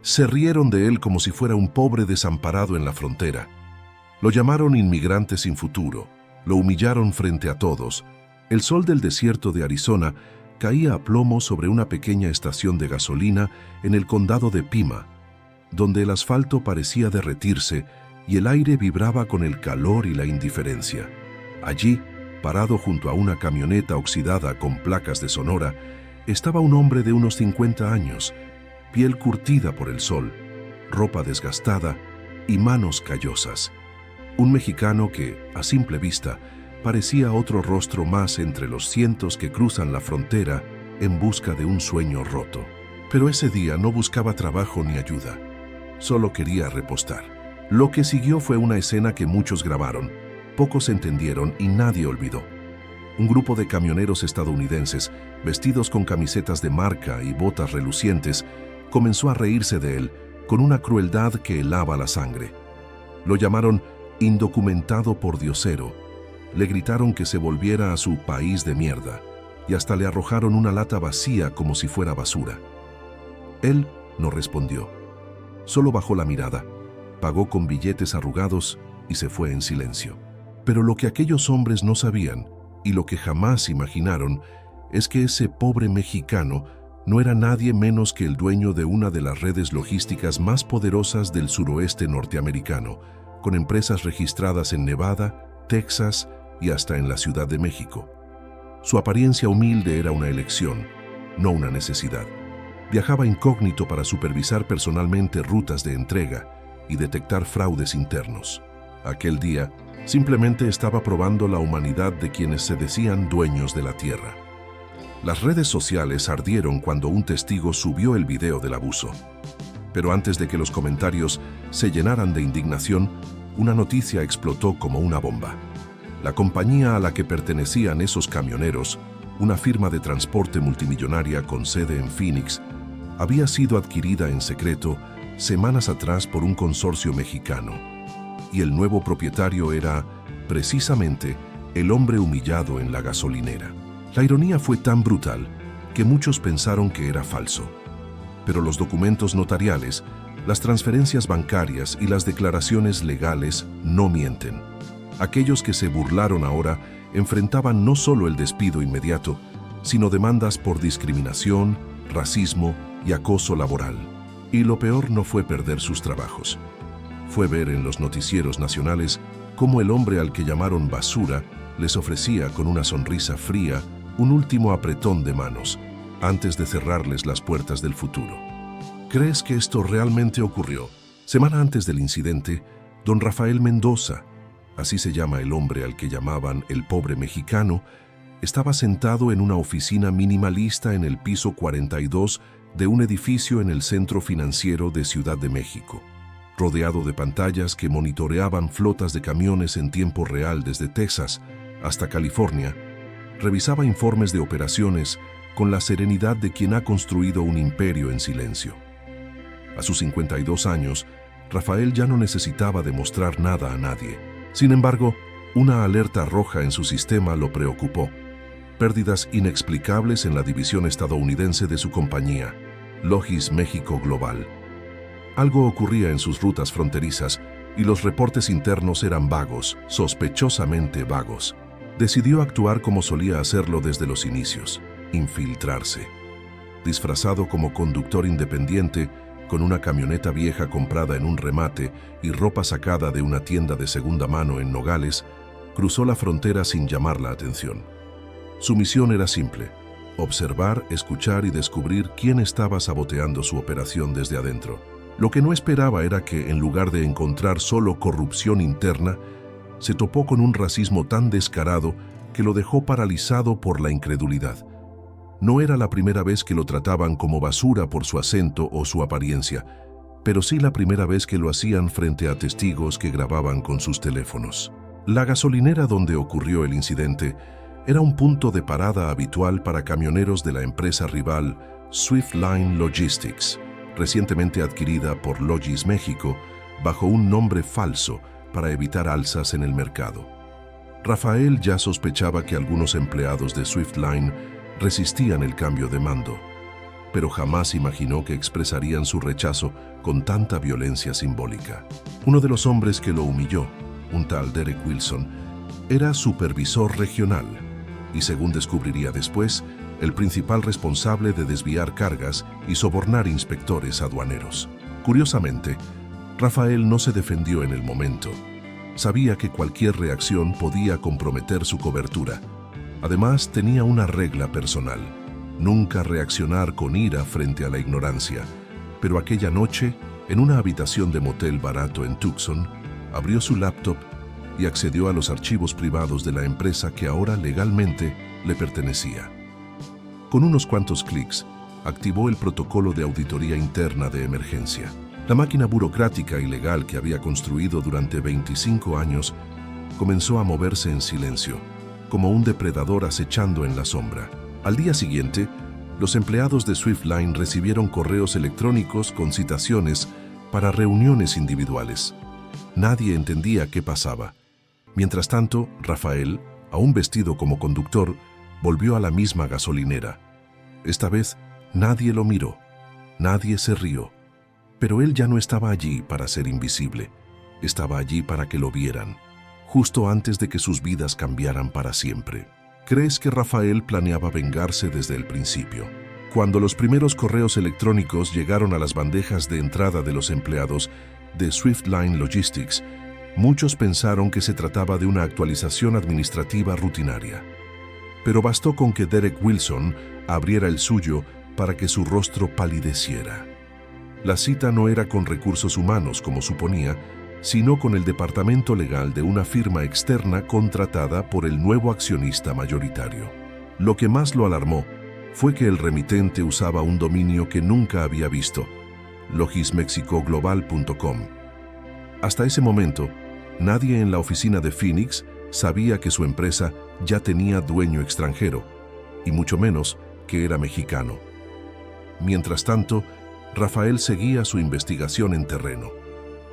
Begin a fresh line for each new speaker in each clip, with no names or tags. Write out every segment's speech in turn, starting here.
Se rieron de él como si fuera un pobre desamparado en la frontera. Lo llamaron inmigrante sin futuro, lo humillaron frente a todos. El sol del desierto de Arizona caía a plomo sobre una pequeña estación de gasolina en el condado de Pima, donde el asfalto parecía derretirse y el aire vibraba con el calor y la indiferencia. Allí, parado junto a una camioneta oxidada con placas de Sonora, estaba un hombre de unos 50 años, piel curtida por el sol, ropa desgastada y manos callosas. Un mexicano que, a simple vista, parecía otro rostro más entre los cientos que cruzan la frontera en busca de un sueño roto. Pero ese día no buscaba trabajo ni ayuda, solo quería repostar. Lo que siguió fue una escena que muchos grabaron, pocos entendieron y nadie olvidó. Un grupo de camioneros estadounidenses, vestidos con camisetas de marca y botas relucientes, comenzó a reírse de él con una crueldad que helaba la sangre. Lo llamaron indocumentado pordiosero, le gritaron que se volviera a su país de mierda y hasta le arrojaron una lata vacía como si fuera basura. Él no respondió, solo bajó la mirada, pagó con billetes arrugados y se fue en silencio. Pero lo que aquellos hombres no sabían y lo que jamás imaginaron es que ese pobre mexicano no era nadie menos que el dueño de una de las redes logísticas más poderosas del suroeste norteamericano, con empresas registradas en Nevada, Texas y hasta en la Ciudad de México. Su apariencia humilde era una elección, no una necesidad. Viajaba incógnito para supervisar personalmente rutas de entrega y detectar fraudes internos. Aquel día, simplemente estaba probando la humanidad de quienes se decían dueños de la tierra. Las redes sociales ardieron cuando un testigo subió el video del abuso. Pero antes de que los comentarios se llenaran de indignación, una noticia explotó como una bomba. La compañía a la que pertenecían esos camioneros, una firma de transporte multimillonaria con sede en Phoenix, había sido adquirida en secreto semanas atrás por un consorcio mexicano. Y el nuevo propietario era, precisamente, el hombre humillado en la gasolinera. La ironía fue tan brutal que muchos pensaron que era falso. Pero los documentos notariales, las transferencias bancarias y las declaraciones legales no mienten. Aquellos que se burlaron ahora enfrentaban no solo el despido inmediato, sino demandas por discriminación, racismo y acoso laboral. Y lo peor no fue perder sus trabajos. Fue ver en los noticieros nacionales cómo el hombre al que llamaron basura les ofrecía con una sonrisa fría un último apretón de manos antes de cerrarles las puertas del futuro. ¿Crees que esto realmente ocurrió? Semana antes del incidente, don Rafael Mendoza, así se llama el hombre al que llamaban el pobre mexicano, estaba sentado en una oficina minimalista en el piso 42 de un edificio en el centro financiero de Ciudad de México. Rodeado de pantallas que monitoreaban flotas de camiones en tiempo real desde Texas hasta California, revisaba informes de operaciones con la serenidad de quien ha construido un imperio en silencio. A sus 52 años, Rafael ya no necesitaba demostrar nada a nadie. Sin embargo, una alerta roja en su sistema lo preocupó. Pérdidas inexplicables en la división estadounidense de su compañía, Logis México Global. Algo ocurría en sus rutas fronterizas y los reportes internos eran vagos, sospechosamente vagos. Decidió actuar como solía hacerlo desde los inicios, infiltrarse. Disfrazado como conductor independiente, con una camioneta vieja comprada en un remate y ropa sacada de una tienda de segunda mano en Nogales, cruzó la frontera sin llamar la atención. Su misión era simple: observar, escuchar y descubrir quién estaba saboteando su operación desde adentro. Lo que no esperaba era que, en lugar de encontrar solo corrupción interna, se topó con un racismo tan descarado que lo dejó paralizado por la incredulidad. No era la primera vez que lo trataban como basura por su acento o su apariencia, pero sí la primera vez que lo hacían frente a testigos que grababan con sus teléfonos. La gasolinera donde ocurrió el incidente era un punto de parada habitual para camioneros de la empresa rival Swiftline Logistics, recientemente adquirida por Logis México bajo un nombre falso para evitar alzas en el mercado. Rafael ya sospechaba que algunos empleados de Swiftline resistían el cambio de mando. pero jamás imaginó que expresarían su rechazo con tanta violencia simbólica. Uno de los hombres que lo humilló, un tal Derek Wilson, era supervisor regional y, según descubriría después, el principal responsable de desviar cargas y sobornar inspectores aduaneros. Curiosamente, Rafael no se defendió en el momento. Sabía que cualquier reacción podía comprometer su cobertura. Además, tenía una regla personal: nunca reaccionar con ira frente a la ignorancia. Pero aquella noche, en una habitación de motel barato en Tucson, abrió su laptop y accedió a los archivos privados de la empresa que ahora legalmente le pertenecía. Con unos cuantos clics, activó el protocolo de auditoría interna de emergencia. La máquina burocrática y legal que había construido durante 25 años comenzó a moverse en silencio, como un depredador acechando en la sombra. Al día siguiente, los empleados de Swiftline recibieron correos electrónicos con citaciones para reuniones individuales. Nadie entendía qué pasaba. Mientras tanto, Rafael, aún vestido como conductor, volvió a la misma gasolinera. Esta vez, nadie lo miró, nadie se rió. Pero él ya no estaba allí para ser invisible. Estaba allí para que lo vieran, justo antes de que sus vidas cambiaran para siempre. ¿Crees que Rafael planeaba vengarse desde el principio? Cuando los primeros correos electrónicos llegaron a las bandejas de entrada de los empleados de Swiftline Logistics, muchos pensaron que se trataba de una actualización administrativa rutinaria. Pero bastó con que Derek Wilson abriera el suyo para que su rostro palideciera. La cita no era con recursos humanos, como suponía, sino con el departamento legal de una firma externa contratada por el nuevo accionista mayoritario. Lo que más lo alarmó fue que el remitente usaba un dominio que nunca había visto: logismexicoglobal.com. Hasta ese momento, nadie en la oficina de Phoenix sabía que su empresa ya tenía dueño extranjero, y mucho menos que era mexicano. Mientras tanto, Rafael seguía su investigación en terreno.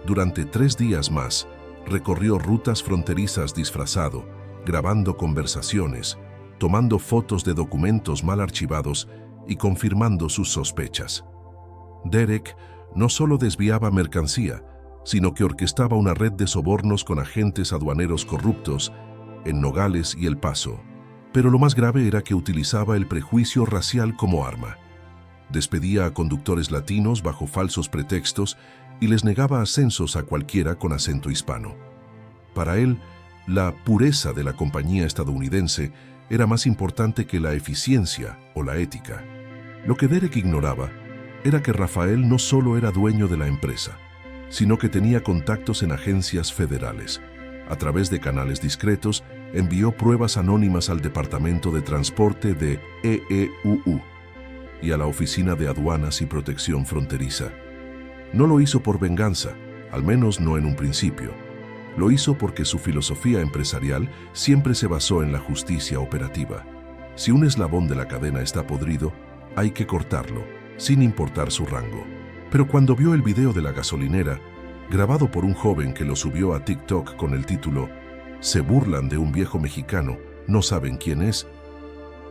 Durante 3 días más, recorrió rutas fronterizas disfrazado, grabando conversaciones, tomando fotos de documentos mal archivados y confirmando sus sospechas. Derek no solo desviaba mercancía, sino que orquestaba una red de sobornos con agentes aduaneros corruptos en Nogales y El Paso. Pero lo más grave era que utilizaba el prejuicio racial como arma. Despedía a conductores latinos bajo falsos pretextos y les negaba ascensos a cualquiera con acento hispano. Para él, la pureza de la compañía estadounidense era más importante que la eficiencia o la ética. Lo que Derek ignoraba era que Rafael no solo era dueño de la empresa, sino que tenía contactos en agencias federales. A través de canales discretos, envió pruebas anónimas al Departamento de Transporte de EEUU y a la Oficina de Aduanas y Protección Fronteriza. No lo hizo por venganza, al menos no en un principio. Lo hizo porque su filosofía empresarial siempre se basó en la justicia operativa. Si un eslabón de la cadena está podrido, hay que cortarlo, sin importar su rango. Pero cuando vio el video de la gasolinera, grabado por un joven que lo subió a TikTok con el título "Se burlan de un viejo mexicano, no saben quién es",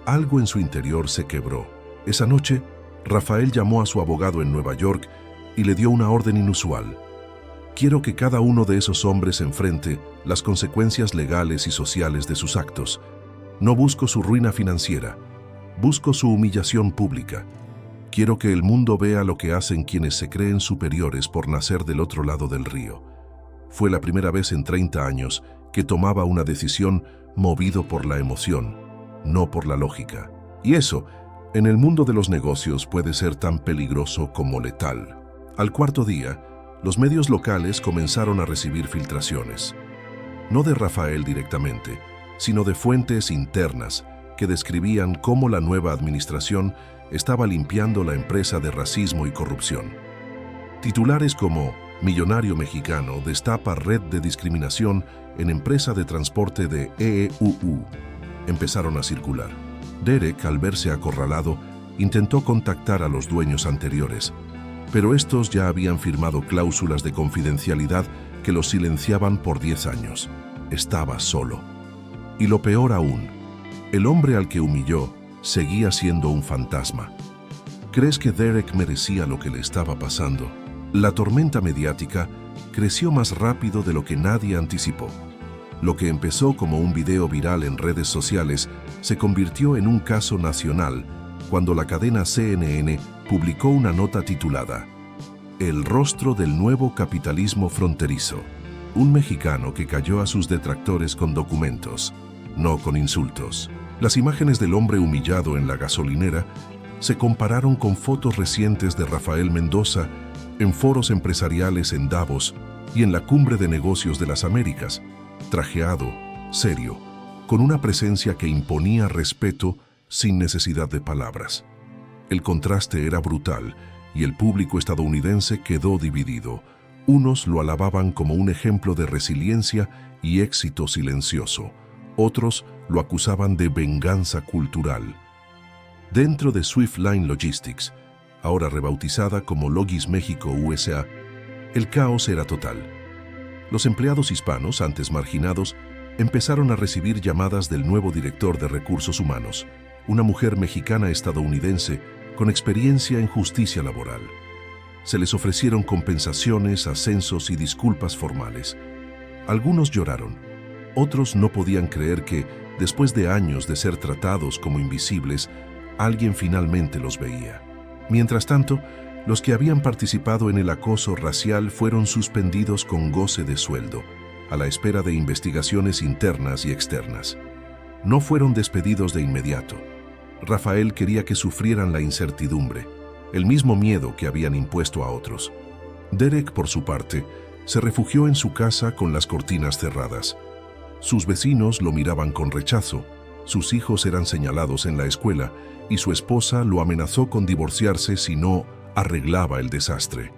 algo en su interior se quebró. Esa noche, Rafael llamó a su abogado en Nueva York y le dio una orden inusual: quiero que cada uno de esos hombres enfrente las consecuencias legales y sociales de sus actos. No busco su ruina financiera, busco su humillación pública. Quiero que el mundo vea lo que hacen quienes se creen superiores por nacer del otro lado del río. Fue la primera vez en 30 años que tomaba una decisión movido por la emoción, no por la lógica. Y eso, en el mundo de los negocios, puede ser tan peligroso como letal. Al cuarto día, los medios locales comenzaron a recibir filtraciones. No de Rafael directamente, sino de fuentes internas que describían cómo la nueva administración estaba limpiando la empresa de racismo y corrupción. Titulares como "Millonario mexicano destapa red de discriminación en empresa de transporte de EEUU" empezaron a circular. Derek, al verse acorralado, intentó contactar a los dueños anteriores, pero estos ya habían firmado cláusulas de confidencialidad que los silenciaban por 10 años. Estaba solo. Y lo peor aún, el hombre al que humilló seguía siendo un fantasma. ¿Crees que Derek merecía lo que le estaba pasando? La tormenta mediática creció más rápido de lo que nadie anticipó. Lo que empezó como un video viral en redes sociales se convirtió en un caso nacional cuando la cadena CNN publicó una nota titulada "El rostro del nuevo capitalismo fronterizo". Un mexicano que cayó a sus detractores con documentos, no con insultos. Las imágenes del hombre humillado en la gasolinera se compararon con fotos recientes de Rafael Mendoza en foros empresariales en Davos y en la Cumbre de Negocios de las Américas, trajeado, serio, con una presencia que imponía respeto sin necesidad de palabras. El contraste era brutal y el público estadounidense quedó dividido. Unos lo alababan como un ejemplo de resiliencia y éxito silencioso. Otros lo acusaban de venganza cultural. Dentro de Swift Line Logistics, ahora rebautizada como Logis México USA, el caos era total. Los empleados hispanos, antes marginados, empezaron a recibir llamadas del nuevo director de recursos humanos, una mujer mexicana estadounidense con experiencia en justicia laboral. Se les ofrecieron compensaciones, ascensos y disculpas formales. Algunos lloraron. Otros no podían creer que, después de años de ser tratados como invisibles, alguien finalmente los veía. Mientras tanto, los que habían participado en el acoso racial fueron suspendidos con goce de sueldo, a la espera de investigaciones internas y externas. No fueron despedidos de inmediato. Rafael quería que sufrieran la incertidumbre, el mismo miedo que habían impuesto a otros. Derek, por su parte, se refugió en su casa con las cortinas cerradas. Sus vecinos lo miraban con rechazo, sus hijos eran señalados en la escuela y su esposa lo amenazó con divorciarse si no arreglaba el desastre.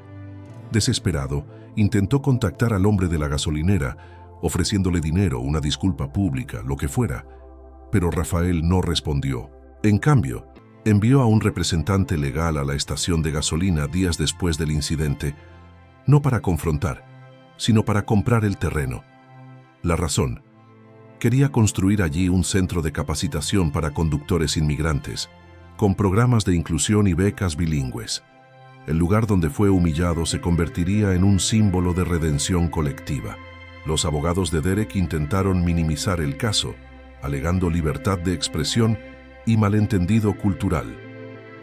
Desesperado, intentó contactar al hombre de la gasolinera, ofreciéndole dinero, una disculpa pública, lo que fuera, pero Rafael no respondió. En cambio, envió a un representante legal a la estación de gasolina días después del incidente, no para confrontar, sino para comprar el terreno. La razón: quería construir allí un centro de capacitación para conductores inmigrantes, con programas de inclusión y becas bilingües. El lugar donde fue humillado se convertiría en un símbolo de redención colectiva. Los abogados de Derek intentaron minimizar el caso, alegando libertad de expresión y malentendido cultural.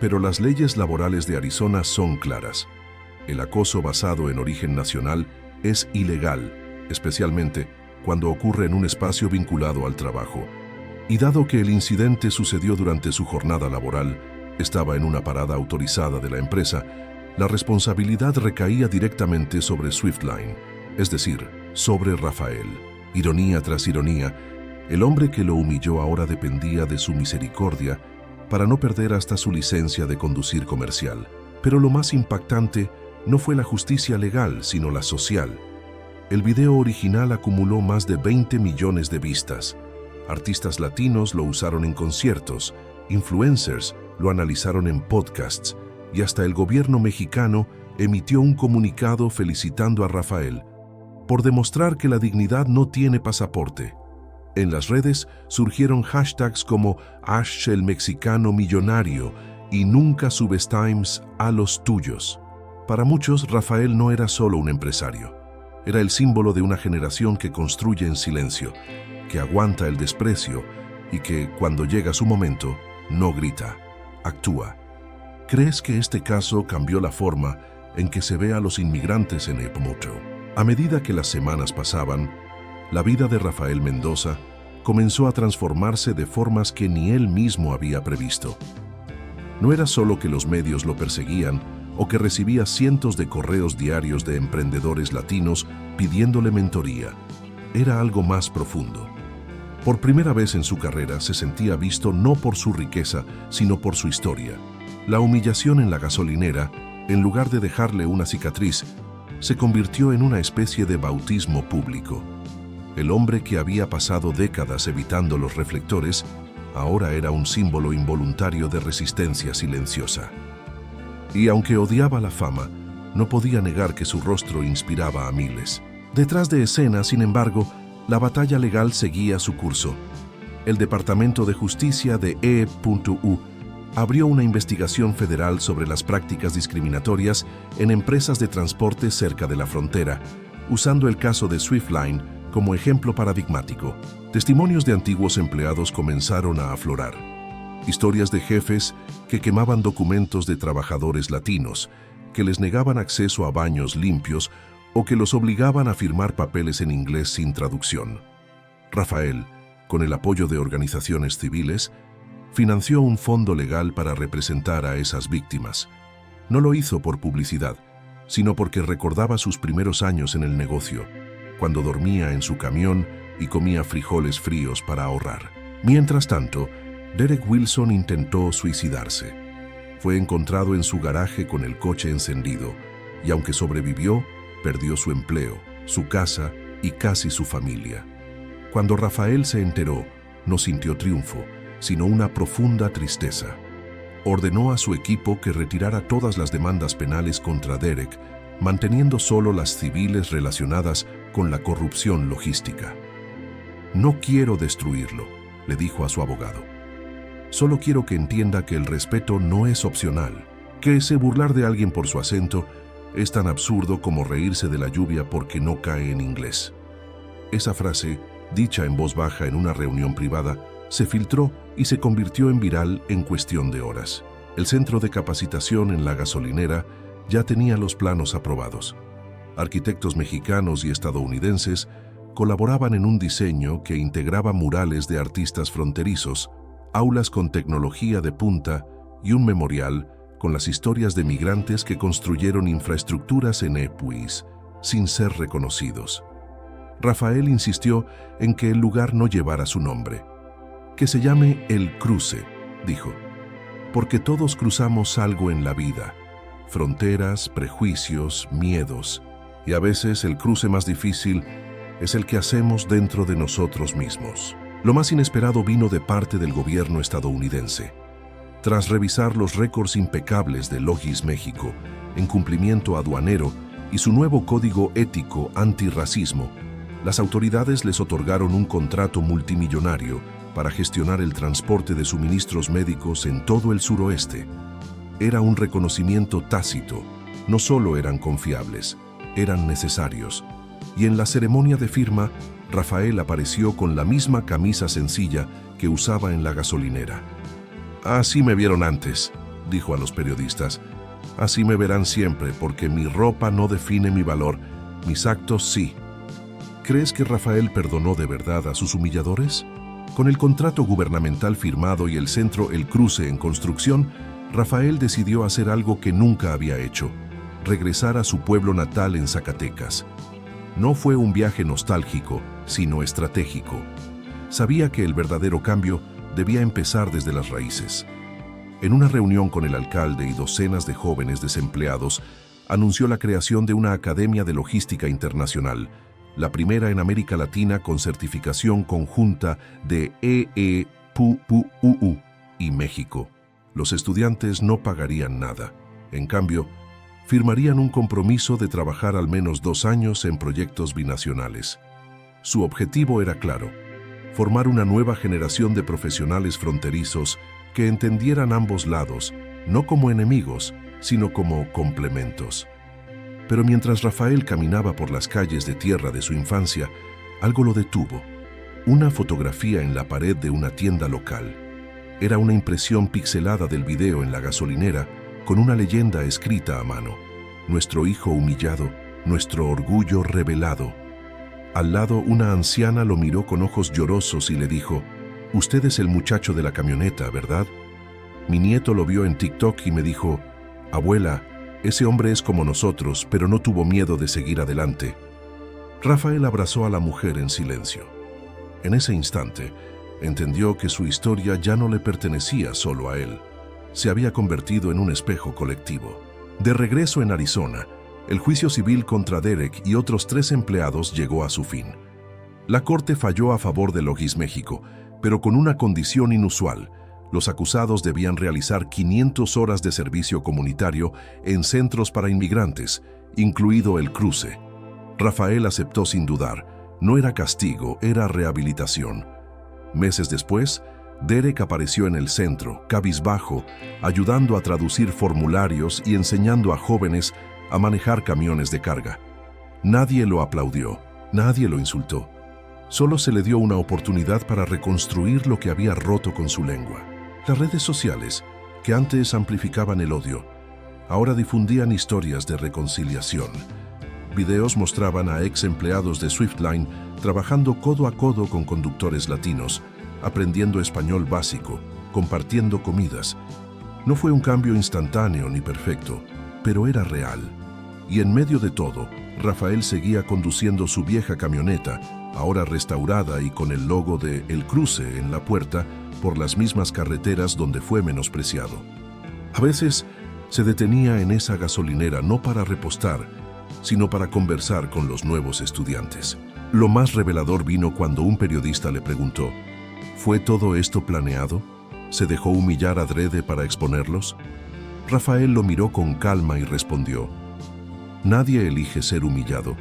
Pero las leyes laborales de Arizona son claras. El acoso basado en origen nacional es ilegal, especialmente cuando ocurre en un espacio vinculado al trabajo. Y dado que el incidente sucedió durante su jornada laboral, estaba en una parada autorizada de la empresa, la responsabilidad recaía directamente sobre Swift Line, es decir, sobre Rafael. Ironía tras ironía, el hombre que lo humilló ahora dependía de su misericordia para no perder hasta su licencia de conducir comercial. Pero lo más impactante no fue la justicia legal, sino la social. El video original acumuló más de 20 millones de vistas. Artistas latinos lo usaron en conciertos, influencers lo analizaron en podcasts, y hasta el gobierno mexicano emitió un comunicado felicitando a Rafael por demostrar que la dignidad no tiene pasaporte. En las redes surgieron hashtags como Ash el mexicano millonario y nunca subestimes a los tuyos. Para muchos, Rafael no era solo un empresario. Era el símbolo de una generación que construye en silencio, que aguanta el desprecio y que, cuando llega su momento, no grita, actúa. ¿Crees que este caso cambió la forma en que se ve a los inmigrantes en Epomoto? A medida que las semanas pasaban, la vida de Rafael Mendoza comenzó a transformarse de formas que ni él mismo había previsto. No era solo que los medios lo perseguían o que recibía cientos de correos diarios de emprendedores latinos pidiéndole mentoría. Era algo más profundo. Por primera vez en su carrera se sentía visto no por su riqueza, sino por su historia. La humillación en la gasolinera, en lugar de dejarle una cicatriz, se convirtió en una especie de bautismo público. El hombre que había pasado décadas evitando los reflectores, ahora era un símbolo involuntario de resistencia silenciosa. Y aunque odiaba la fama, no podía negar que su rostro inspiraba a miles. Detrás de escena, sin embargo, la batalla legal seguía su curso. El Departamento de Justicia de E.U. abrió una investigación federal sobre las prácticas discriminatorias en empresas de transporte cerca de la frontera, usando el caso de Swiftline como ejemplo paradigmático. Testimonios de antiguos empleados comenzaron a aflorar. Historias de jefes que quemaban documentos de trabajadores latinos, que les negaban acceso a baños limpios o que los obligaban a firmar papeles en inglés sin traducción. Rafael, con el apoyo de organizaciones civiles, financió un fondo legal para representar a esas víctimas. No lo hizo por publicidad, sino porque recordaba sus primeros años en el negocio, cuando dormía en su camión y comía frijoles fríos para ahorrar. Mientras tanto, Derek Wilson intentó suicidarse. Fue encontrado en su garaje con el coche encendido, y aunque sobrevivió, perdió su empleo, su casa y casi su familia. Cuando Rafael se enteró, no sintió triunfo, sino una profunda tristeza. Ordenó a su equipo que retirara todas las demandas penales contra Derek, manteniendo solo las civiles relacionadas con la corrupción logística. «No quiero destruirlo», le dijo a su abogado. «Solo quiero que entienda que el respeto no es opcional, que ese burlar de alguien por su acento es tan absurdo como reírse de la lluvia porque no cae en inglés». Esa frase, dicha en voz baja en una reunión privada, se filtró y se convirtió en viral en cuestión de horas. El centro de capacitación en la gasolinera ya tenía los planos aprobados. Arquitectos mexicanos y estadounidenses colaboraban en un diseño que integraba murales de artistas fronterizos, aulas con tecnología de punta y un memorial con las historias de migrantes que construyeron infraestructuras en Epuis, sin ser reconocidos. Rafael insistió en que el lugar no llevara su nombre. «Que se llame El Cruce», dijo, «porque todos cruzamos algo en la vida, fronteras, prejuicios, miedos, y a veces el cruce más difícil es el que hacemos dentro de nosotros mismos». Lo más inesperado vino de parte del gobierno estadounidense. Tras revisar los récords impecables de Logis México en cumplimiento aduanero y su nuevo código ético antirracismo, las autoridades les otorgaron un contrato multimillonario para gestionar el transporte de suministros médicos en todo el suroeste. Era un reconocimiento tácito. No solo eran confiables, eran necesarios. Y en la ceremonia de firma, Rafael apareció con la misma camisa sencilla que usaba en la gasolinera. «Así me vieron antes», dijo a los periodistas. «Así me verán siempre, porque mi ropa no define mi valor, mis actos sí». ¿Crees que Rafael perdonó de verdad a sus humilladores? Con el contrato gubernamental firmado y el centro El Cruce en construcción, Rafael decidió hacer algo que nunca había hecho: regresar a su pueblo natal en Zacatecas. No fue un viaje nostálgico, sino estratégico. Sabía que el verdadero cambio debía empezar desde las raíces. En una reunión con el alcalde y docenas de jóvenes desempleados, anunció la creación de una academia de logística internacional, la primera en América Latina con certificación conjunta de EEPUU y México. Los estudiantes no pagarían nada. En cambio, firmarían un compromiso de trabajar al menos 2 años en proyectos binacionales. Su objetivo era claro: formar una nueva generación de profesionales fronterizos que entendieran ambos lados, no como enemigos, sino como complementos. Pero mientras Rafael caminaba por las calles de tierra de su infancia, algo lo detuvo. Una fotografía en la pared de una tienda local. Era una impresión pixelada del video en la gasolinera, con una leyenda escrita a mano: «Nuestro hijo humillado, nuestro orgullo revelado». Al lado, una anciana lo miró con ojos llorosos y le dijo: «Usted es el muchacho de la camioneta, ¿verdad? Mi nieto lo vio en TikTok y me dijo: abuela, ese hombre es como nosotros, pero no tuvo miedo de seguir adelante». Rafael abrazó a la mujer en silencio. En ese instante, entendió que su historia ya no le pertenecía solo a él. Se había convertido en un espejo colectivo. De regreso en Arizona, el juicio civil contra Derek y otros 3 empleados llegó a su fin. La corte falló a favor de Logis México, pero con una condición inusual: los acusados debían realizar 500 horas de servicio comunitario en centros para inmigrantes, incluido El Cruce. Rafael aceptó sin dudar. No era castigo, era rehabilitación. Meses después, Derek apareció en el centro, cabizbajo, ayudando a traducir formularios y enseñando a jóvenes a manejar camiones de carga. Nadie lo aplaudió, nadie lo insultó. Solo se le dio una oportunidad para reconstruir lo que había roto con su lengua. Las redes sociales, que antes amplificaban el odio, ahora difundían historias de reconciliación. Videos mostraban a ex empleados de Swiftline trabajando codo a codo con conductores latinos, aprendiendo español básico, compartiendo comidas. No fue un cambio instantáneo ni perfecto, pero era real. Y en medio de todo, Rafael seguía conduciendo su vieja camioneta, ahora restaurada y con el logo de El Cruce en la puerta, por las mismas carreteras donde fue menospreciado. A veces se detenía en esa gasolinera no para repostar, sino para conversar con los nuevos estudiantes. Lo más revelador vino cuando un periodista le preguntó: ¿fue todo esto planeado? ¿Se dejó humillar adrede para exponerlos? Rafael lo miró con calma y respondió: nadie elige ser humillado,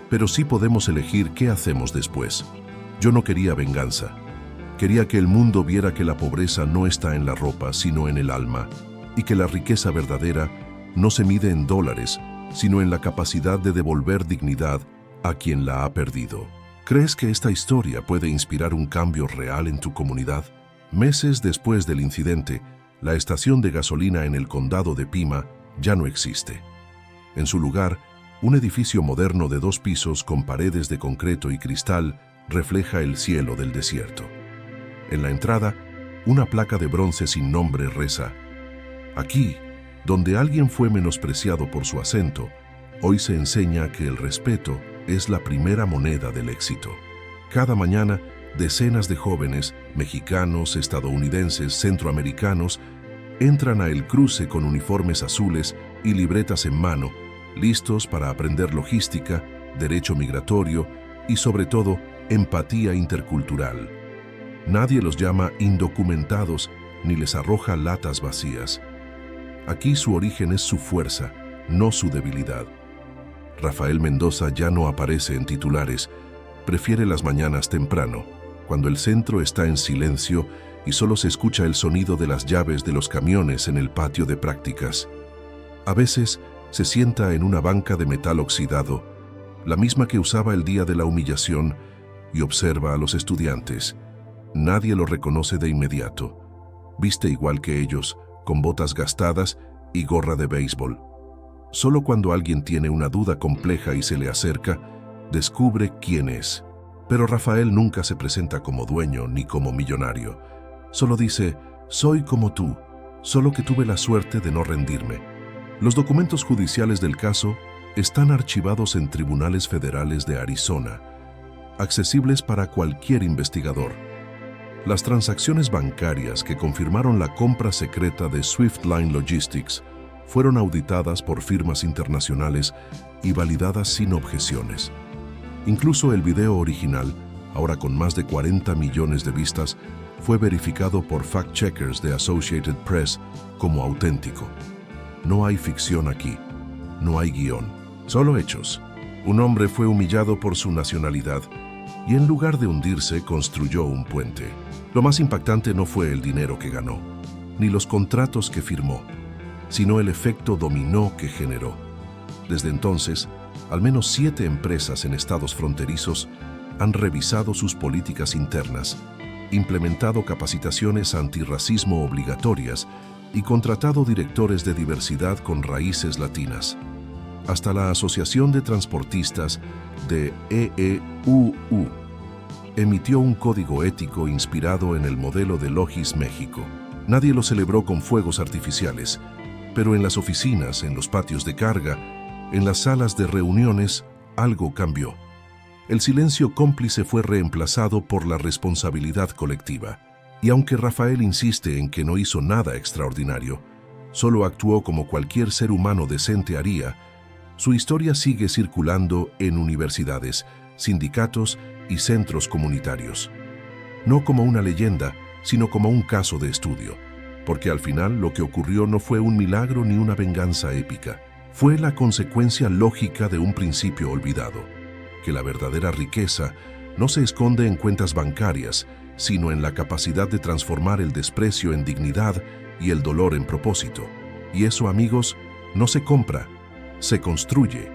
pero sí podemos elegir qué hacemos después. Yo no quería venganza. Quería que el mundo viera que la pobreza no está en la ropa, sino en el alma, y que la riqueza verdadera no se mide en dólares, sino en la capacidad de devolver dignidad a quien la ha perdido. ¿Crees que esta historia puede inspirar un cambio real en tu comunidad? Meses después del incidente, la estación de gasolina en el condado de Pima ya no existe. En su lugar, un edificio moderno de 2 pisos con paredes de concreto y cristal refleja el cielo del desierto. En la entrada, una placa de bronce sin nombre reza: aquí, donde alguien fue menospreciado por su acento, hoy se enseña que el respeto es la primera moneda del éxito. Cada mañana, decenas de jóvenes, mexicanos, estadounidenses, centroamericanos, entran a El Cruce con uniformes azules y libretas en mano, listos para aprender logística, derecho migratorio y, sobre todo, empatía intercultural. Nadie los llama indocumentados ni les arroja latas vacías. Aquí su origen es su fuerza, no su debilidad. Rafael Mendoza ya no aparece en titulares, prefiere las mañanas temprano, cuando el centro está en silencio y solo se escucha el sonido de las llaves de los camiones en el patio de prácticas. A veces se sienta en una banca de metal oxidado, la misma que usaba el día de la humillación, y observa a los estudiantes. Nadie lo reconoce de inmediato. Viste igual que ellos, con botas gastadas y gorra de béisbol. Solo cuando alguien tiene una duda compleja y se le acerca, descubre quién es. Pero Rafael nunca se presenta como dueño ni como millonario. Solo dice: soy como tú, solo que tuve la suerte de no rendirme. Los documentos judiciales del caso están archivados en tribunales federales de Arizona, accesibles para cualquier investigador. Las transacciones bancarias que confirmaron la compra secreta de Swiftline Logistics fueron auditadas por firmas internacionales y validadas sin objeciones. Incluso el video original, ahora con más de 40 millones de vistas, fue verificado por fact-checkers de Associated Press como auténtico. No hay ficción aquí, no hay guión, solo hechos. Un hombre fue humillado por su nacionalidad y en lugar de hundirse construyó un puente. Lo más impactante no fue el dinero que ganó, ni los contratos que firmó, sino el efecto dominó que generó. Desde entonces, al menos 7 empresas en estados fronterizos han revisado sus políticas internas, implementado capacitaciones antirracismo obligatorias y contratado directores de diversidad con raíces latinas. Hasta la Asociación de Transportistas de EEUU emitió un código ético inspirado en el modelo de Logis México. Nadie lo celebró con fuegos artificiales, pero en las oficinas, en los patios de carga, en las salas de reuniones, algo cambió. El silencio cómplice fue reemplazado por la responsabilidad colectiva. Y aunque Rafael insiste en que no hizo nada extraordinario, solo actuó como cualquier ser humano decente haría, su historia sigue circulando en universidades, sindicatos y centros comunitarios. No como una leyenda, sino como un caso de estudio, porque al final lo que ocurrió no fue un milagro ni una venganza épica, fue la consecuencia lógica de un principio olvidado, que la verdadera riqueza no se esconde en cuentas bancarias, sino en la capacidad de transformar el desprecio en dignidad y el dolor en propósito. Y eso, amigos, no se compra, se construye.